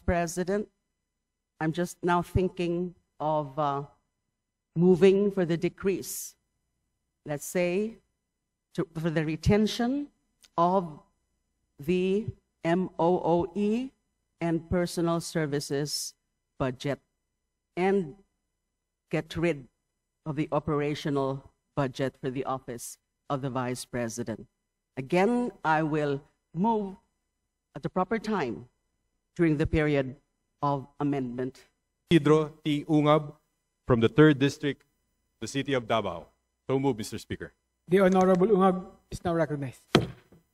President, I'm just now thinking of moving for the decrease, let's say, for the retention of the MOOE and personal services budget, and get rid of the operational budget for the office of the Vice President. Again, I will move at the proper time during the period of amendment. Isidro T. Ungab from the 3rd District, the City of Davao. So move, Mr. Speaker. The Honorable Ungab is now recognized.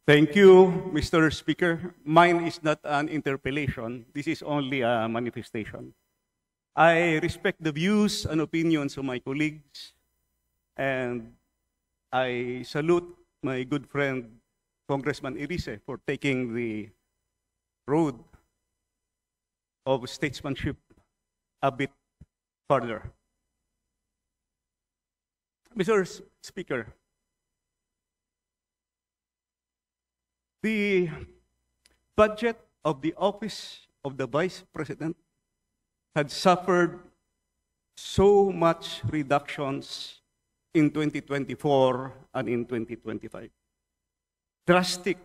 Thank you, Mr. Speaker. Mine is not an interpellation. This is only a manifestation. I respect the views and opinions of my colleagues, and I salute my good friend, Congressman Irise, for taking the road of statesmanship a bit further. Mr. Speaker, the budget of the Office of the Vice President had suffered so much reductions in 2024 and in 2025. Drastic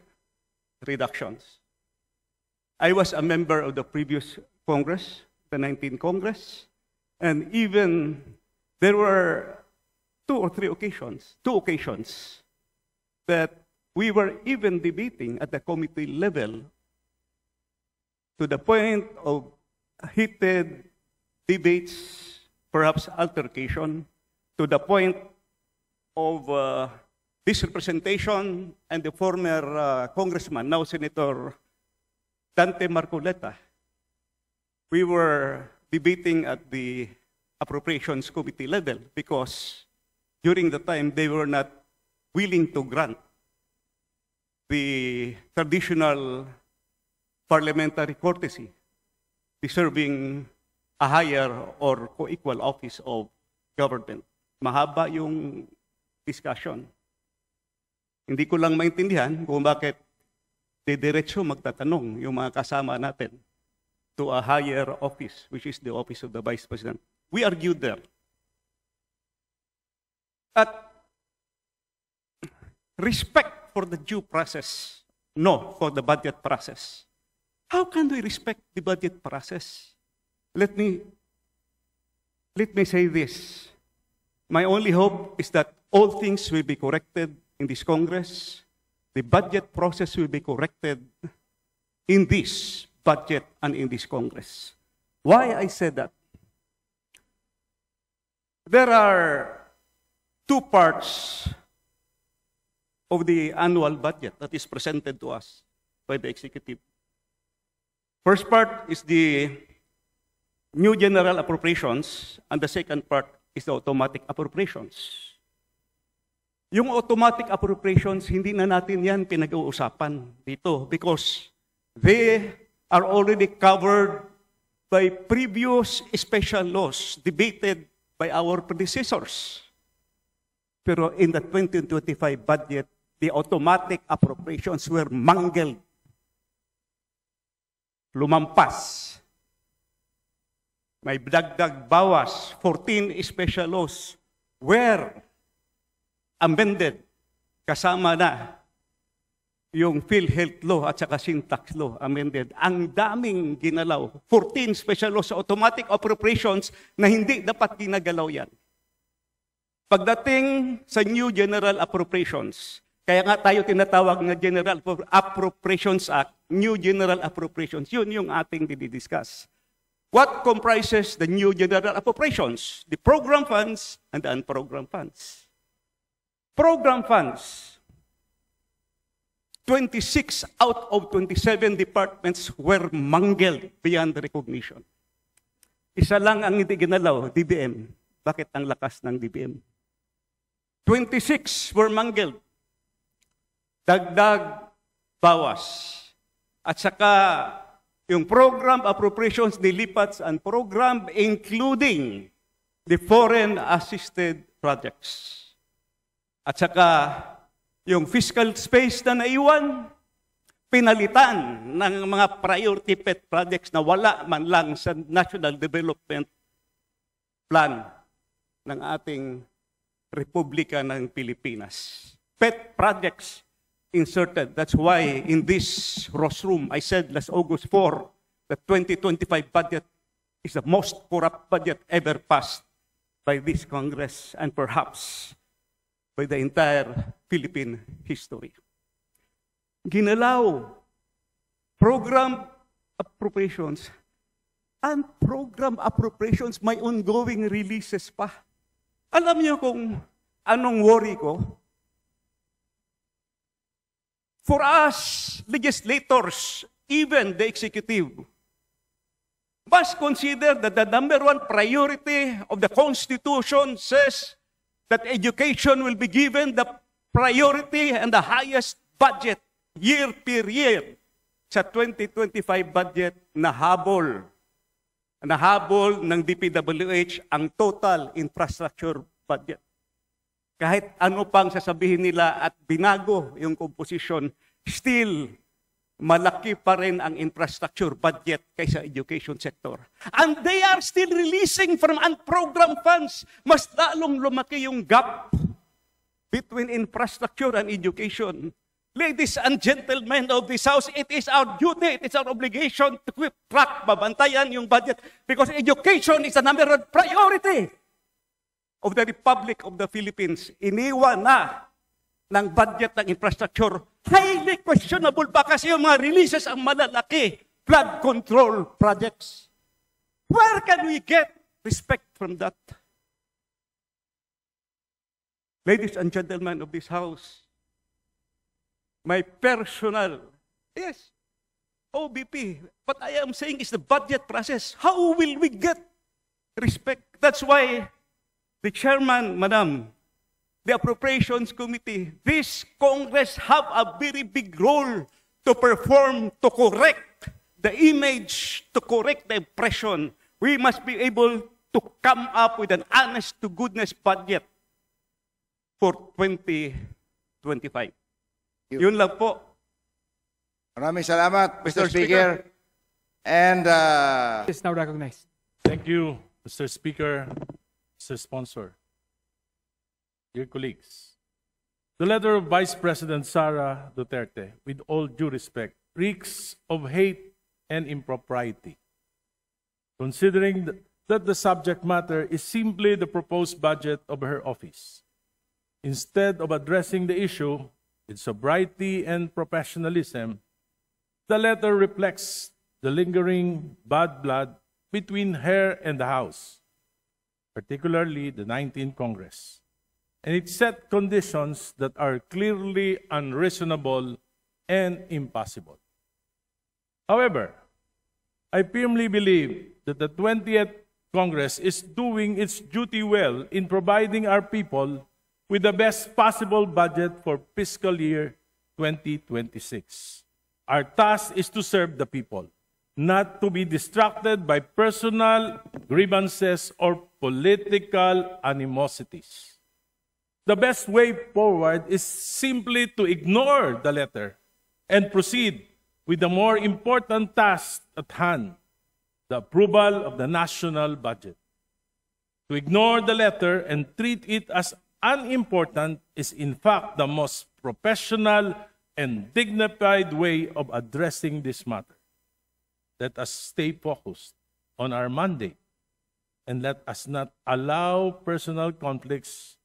reductions. I was a member of the previous Congress, the 19th Congress, and even there were two occasions that we were even debating at the committee level to the point of heated debates, perhaps altercation, to the point of disrepresentation, and the former congressman, now Senator Dante Marcoleta. We were debating at the Appropriations Committee level because during the time they were not willing to grant the traditional parliamentary courtesy deserving a higher or co-equal office of government. Mahaba yung discussion. Hindi ko lang maintindihan kung bakit diretso magtatanong yung mga kasama natin to a higher office, which is the office of the Vice President. We argued there. At respect for the due process, no for the budget process. How can we respect the budget process? Let me say this. My only hope is that all things will be corrected in this Congress. The budget process will be corrected in this budget and in this Congress. Why I said that? There are two parts of the annual budget that is presented to us by the executive. First part is the new general appropriations, and the second part is the automatic appropriations. Yung automatic appropriations, hindi na natin yan pinag-uusapan dito because they are already covered by previous special laws debated by our predecessors. Pero in the 2025 budget, the automatic appropriations were mangled. Lumampas. May dagdag bawas, 14 special laws were amended. Kasama na yung PhilHealth law at saka syntax law amended. Ang daming ginalaw. 14 special laws sa automatic appropriations na hindi dapat ginagalaw yan. Pagdating sa new general appropriations, kaya nga tayo tinatawag na General Appropriations Act, New General Appropriations, yun yung ating didiscuss. What comprises the new general appropriations? The program funds and the unprogrammed funds. Program funds, 26 out of 27 departments were mangled beyond recognition. Isa lang ang hindi ginalaw, DBM. Bakit ang lakas ng DBM? 26 were mangled. Dagdag bawas. At saka yung program appropriations nilipat and program including the foreign assisted projects. At saka yung fiscal space na naiwan, pinalitan ng mga priority pet projects na wala man lang sa National Development Plan ng ating Republika ng Pilipinas. Pet projects inserted. That's why in this rostrum, I said last August 4, the 2025 budget is the most corrupt budget ever passed by this Congress and perhaps by the entire Philippine history. Ginalaw, program appropriations, and program appropriations may ongoing releases pa. Alam niyo kung anong worry ko? For us, legislators, even the executive, must consider that the number one priority of the Constitution says that education will be given the priority and the highest budget year per year. Sa 2025 budget, nahabol ng DPWH ang total infrastructure budget. Kahit ano pang sasabihin nila at binago yung composition, still malaki pa rin ang infrastructure budget kaysa education sector. And they are still releasing from unprogrammed funds. Mas lalong lumaki yung gap between infrastructure and education. Ladies and gentlemen of this House, it is our duty, it is our obligation to keep track, babantayan yung budget because education is the number one priority of the Republic of the Philippines. Iniwan na ng budget ng infrastructure. Highly questionable pa kasi yung mga releases ang malalaki. Flood control projects. Where can we get respect from that? Ladies and gentlemen of this House, my personal, yes, OBP, what I am saying is the budget process. How will we get respect? That's why the chairman, Madam, the Appropriations Committee, this Congress have a very big role to perform, to correct the image, to correct the impression. We must be able to come up with an honest-to-goodness budget for 2025. Yun lang po. Maraming salamat, Mr. Speaker. And Is now recognized. Thank you, Mr. Speaker, Mr. Sponsor. Dear colleagues, the letter of Vice President Sara Duterte, with all due respect, reeks of hate and impropriety. Considering that the subject matter is simply the proposed budget of her office, instead of addressing the issue with sobriety and professionalism, the letter reflects the lingering bad blood between her and the House, particularly the 19th Congress. And it set conditions that are clearly unreasonable and impossible. However, I firmly believe that the 20th Congress is doing its duty well in providing our people with the best possible budget for fiscal year 2026. Our task is to serve the people, not to be distracted by personal grievances or political animosities. The best way forward is simply to ignore the letter and proceed with the more important task at hand, the approval of the national budget. To ignore the letter and treat it as unimportant is in fact the most professional and dignified way of addressing this matter. Let us stay focused on our mandate and let us not allow personal conflicts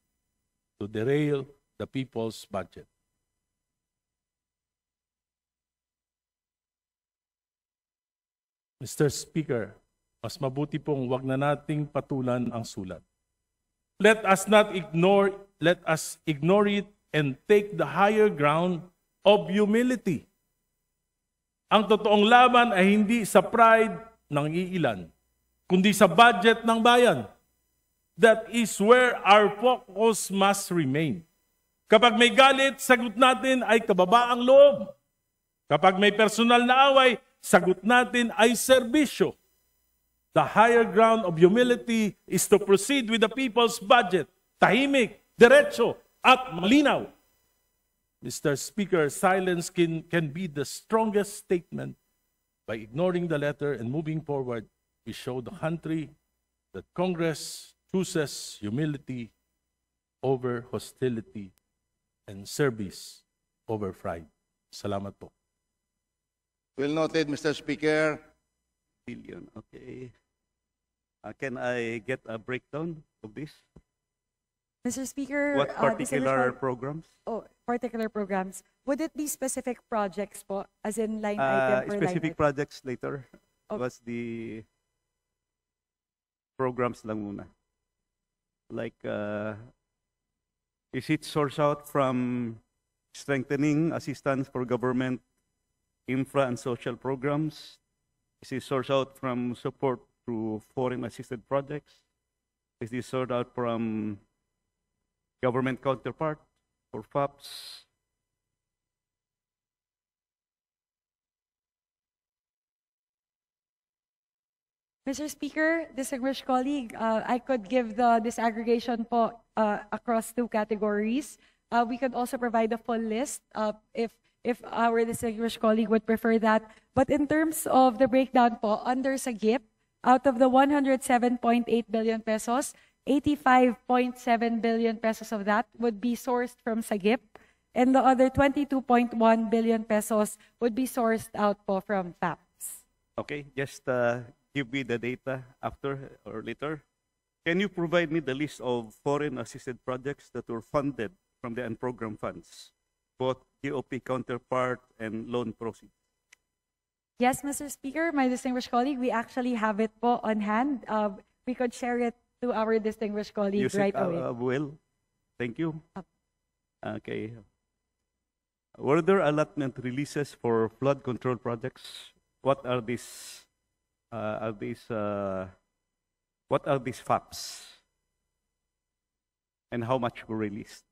to derail the people's budget. Mr. Speaker, mas mabuti pong wag na nating patulan ang sulat. Let us ignore it and take the higher ground of humility. Ang totoong laban ay hindi sa pride ng iilan, kundi sa budget ng bayan. That is where our focus must remain. Kapag may galit, sagot natin ay kababaang loob. Kapag may personal na away, sagot natin ay serbisyo. The higher ground of humility is to proceed with the people's budget, tahimik, diretso, at malinaw. Mr. Speaker, silence can be the strongest statement. By ignoring the letter and moving forward, we show the country that Congress chooses humility over hostility and service over pride. Salamat po. Well noted, Mr. Speaker. Billion, okay. Can I get a breakdown of this? Mr. Speaker, What particular distinguished programs? particular programs, would it be specific projects po, as in line item per Specific line item? projects later. Okay. Was the programs lang muna. Like, is it sourced out from strengthening assistance for government, infra and social programs? Is it sourced out from support through foreign assisted projects? Is it sourced out from government counterpart for FAPs? Mr. Speaker, distinguished colleague, I could give the disaggregation po across two categories. We could also provide a full list if our distinguished colleague would prefer that. But in terms of the breakdown po, under SAGIP, out of the 107.8 billion pesos, 85.7 billion pesos of that would be sourced from SAGIP, and the other 22.1 billion pesos would be sourced out po from FAPS. Okay, just give me the data after or later. Can you provide me the list of foreign assisted projects that were funded from the unprogrammed funds, both GOP counterpart and loan proceeds? Yes, Mr. Speaker, my distinguished colleague, we actually have it po on hand. We could share it to our distinguished colleague right away. Well, thank you. Up. Okay. Were there allotment releases for flood control projects? What are these? What are these FAPs? And how much were released?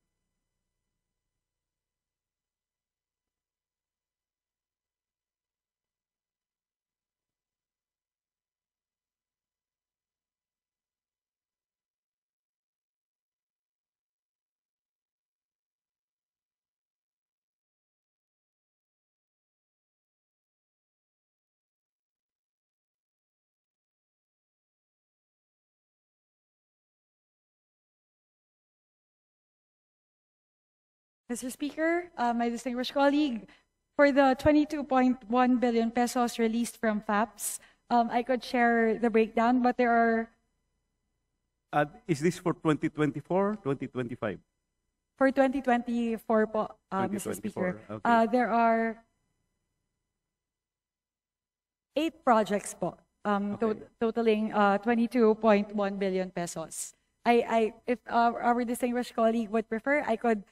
Mr. Speaker, my distinguished colleague, for the 22.1 billion pesos released from FAPS, I could share the breakdown, but there are, Is this for 2024, 2025? for 2024 po, Mr. Speaker, 2024, okay. there are 8 projects po, Okay. totaling 22.1 billion pesos. If our distinguished colleague would prefer, I could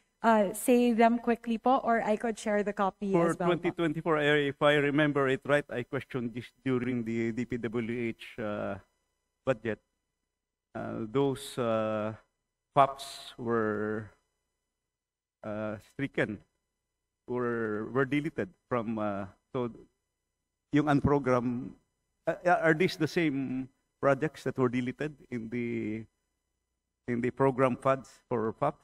say them quickly po, or I could share the copy For as well po. 2024, if I remember it right, I questioned this during the DPWH budget. Those FAPs were stricken, were deleted from, so yung unprogrammed, are these the same projects that were deleted in the program funds for FAPs?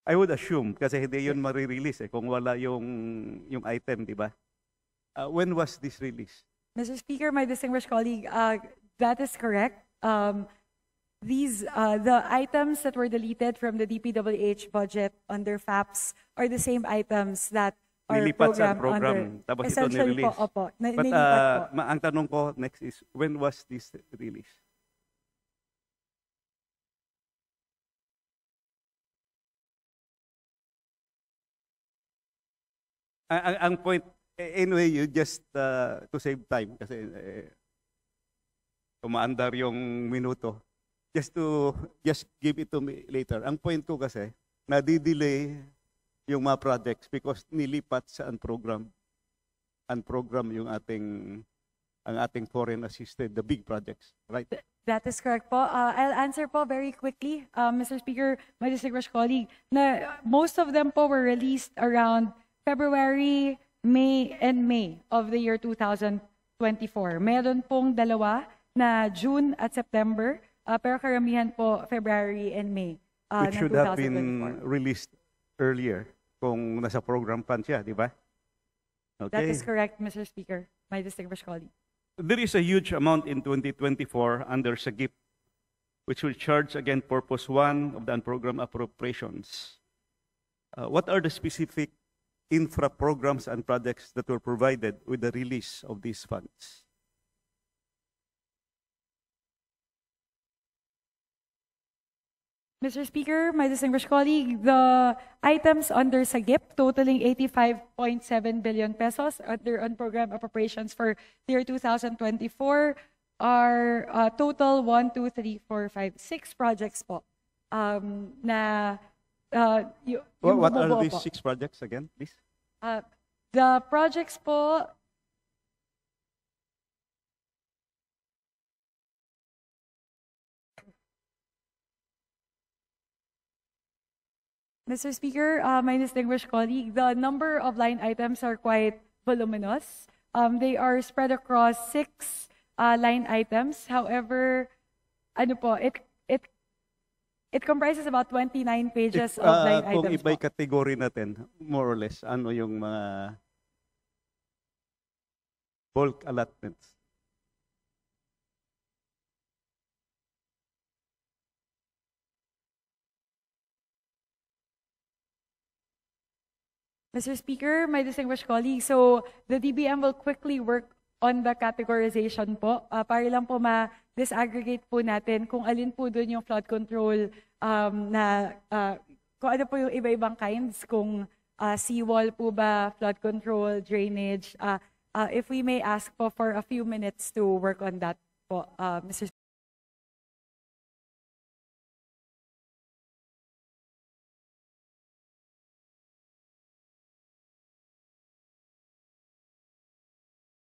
I would assume, kasi hindi yun marirelease kung wala yung item, di ba? When was this released? Mr. Speaker, my distinguished colleague, that is correct. The items that were deleted from the DPWH budget under FAPS are the same items that are Nilipat sa programmed program, under. tapos ito Essentially nirelease. po, opo. But Nilipat po. ang tanong ko next is, when was this released? Ang point, anyway, you just, to save time, kasi umaandar yung minuto, just give it to me later. Ang point ko kasi, nadidelay yung mga projects because nilipat sa unprogram yung ang ating foreign assisted, the big projects, right? That is correct po. I'll answer po very quickly, Mr. Speaker, my distinguished colleague, na most of them po were released around February, May of the year 2024. Meron pong dalawa na June at September pero karamihan po February and May Which ng should have 2024. been released earlier kung nasa program plan siya, di ba? That Okay. is correct, Mr. Speaker, my distinguished colleague. There is a huge amount in 2024 under SAGIP, which will charge again Purpose 1 of the unprogrammed appropriations. What are the specific infra programs and projects that were provided with the release of these funds? Mr. Speaker, my distinguished colleague, the items under SAGIP totaling 85.7 billion pesos under unprogrammed appropriations for year 2024 are total 1, 2, 3, 4, 5, 6 projects po. Na yung What are bumubuo these po. 6 projects again, please? The projects po, Mr. Speaker, my distinguished colleague, the number of line items are quite voluminous. They are spread across 6 line items. However, ano po, it comprises about 29 pages of line Kung items iba'y po. category natin, more or less, ano yung mga bulk allotments? Mr. Speaker, my distinguished colleague, so the DBM will quickly work on the categorization po para lang po ma-disaggregate po natin kung alin po doon yung flood control kung ano po yung iba-ibang kinds, kung seawall po ba, flood control, drainage. If we may ask po for a few minutes to work on that po, Mr.